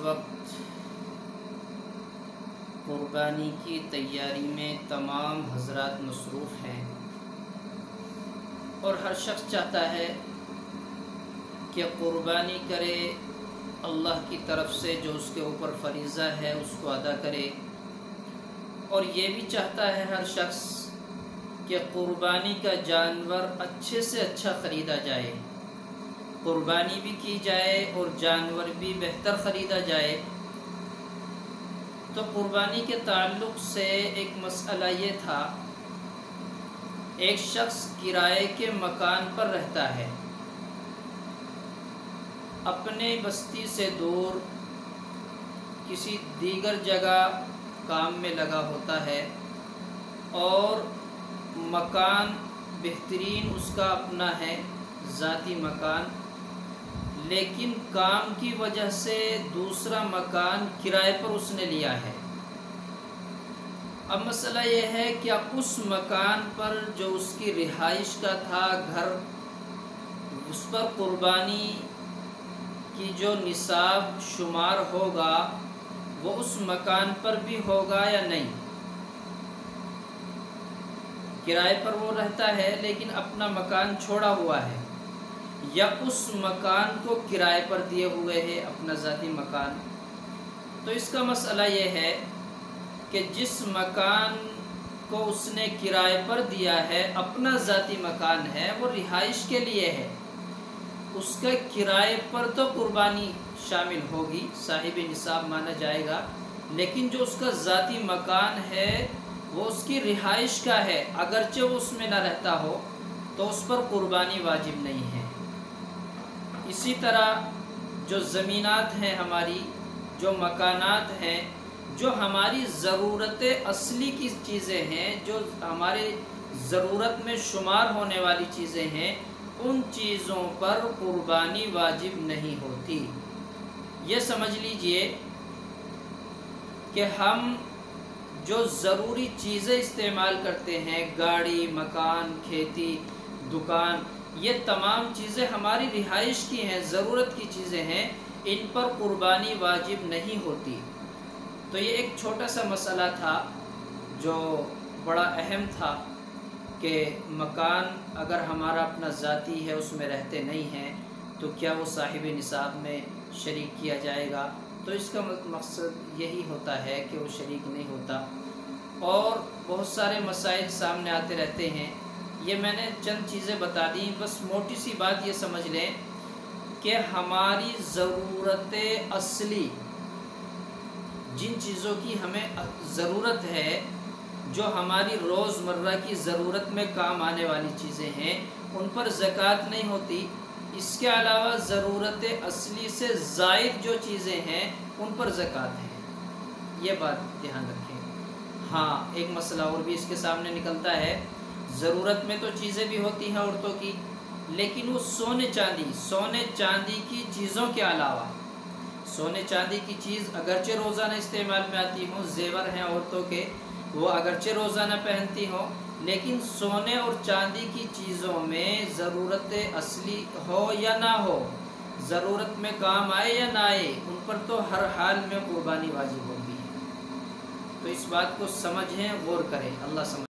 वक्त कुर्बानी की तैयारी में तमाम हजरात मसरूफ़ हैं और हर शख्स चाहता है कि कुर्बानी करे, अल्लाह की तरफ से जो उसके ऊपर फरीज़ा है उसको अदा करे। और ये भी चाहता है हर शख्स कि कुर्बानी का जानवर अच्छे से अच्छा ख़रीदा जाए, कुर्बानी भी की जाए और जानवर भी बेहतर ख़रीदा जाए। तो कुर्बानी के ताल्लुक़ से एक मसला ये था, एक शख्स किराए के मकान पर रहता है, अपने बस्ती से दूर किसी दीगर जगह काम में लगा होता है और मकान बेहतरीन उसका अपना है, ज़ाती मकान, लेकिन काम की वजह से दूसरा मकान किराए पर उसने लिया है। अब मसला यह है कि उस मकान पर जो उसकी रिहाइश का था घर, उस पर कुर्बानी की जो निसाब शुमार होगा वो उस मकान पर भी होगा या नहीं। किराए पर वो रहता है लेकिन अपना मकान छोड़ा हुआ है, या उस मकान को किराए पर दिए हुए है अपना ज़ाती मकान। तो इसका मसला ये है कि जिस मकान को उसने किराए पर दिया है, अपना ज़ाती मकान है, वो रिहाइश के लिए है, उसका किराए पर तो कुर्बानी शामिल होगी, साहिब निसाब माना जाएगा। लेकिन जो उसका ज़ाती मकान है वो उसकी रिहाइश का है, अगरचे वो उसमें न रहता हो तो उस पर कुर्बानी वाजिब नहीं है। इसी तरह जो ज़मीनात हैं हमारी, जो मकानात हैं, जो हमारी ज़रूरत असली की चीज़ें हैं, जो हमारे ज़रूरत में शुमार होने वाली चीज़ें हैं, उन चीज़ों पर कुर्बानी वाजिब नहीं होती। ये समझ लीजिए कि हम जो ज़रूरी चीज़ें इस्तेमाल करते हैं, गाड़ी, मकान, खेती, दुकान, ये तमाम चीज़ें हमारी रिहाइश की हैं, ज़रूरत की चीज़ें हैं, इन पर कुर्बानी वाजिब नहीं होती। तो ये एक छोटा सा मसला था जो बड़ा अहम था कि मकान अगर हमारा अपना ज़ाती है, उसमें रहते नहीं हैं, तो क्या वो साहिब निसाब में शरीक किया जाएगा। तो इसका मकसद यही होता है कि वो शरीक नहीं होता। और बहुत सारे मसाइल सामने आते रहते हैं, ये मैंने चंद चीज़ें बता दी। बस मोटी सी बात ये समझ लें कि हमारी ज़रूरत असली, जिन चीज़ों की हमें ज़रूरत है, जो हमारी रोज़मर्रा की ज़रूरत में काम आने वाली चीज़ें हैं, उन पर ज़कात नहीं होती। इसके अलावा ज़रूरत असली से ज़ायद जो चीज़ें हैं उन पर ज़कात है, ये बात ध्यान रखें। हाँ, एक मसला और भी इसके सामने निकलता है, ज़रूरत में तो चीज़ें भी होती हैं औरतों की, लेकिन वो सोने चांदी की चीज़ों के अलावा, सोने चांदी की चीज़ अगरचे रोज़ाना इस्तेमाल में आती हों, जेवर हैं औरतों के, वो अगरचे रोज़ाना पहनती हों, लेकिन सोने और चांदी की चीज़ों में ज़रूरत असली हो या ना हो, ज़रूरत में काम आए या ना आए, उन पर तो हर हाल में कुर्बानी वाजिब होती है। तो इस बात को समझें, गौर करें। अल्लाह समझ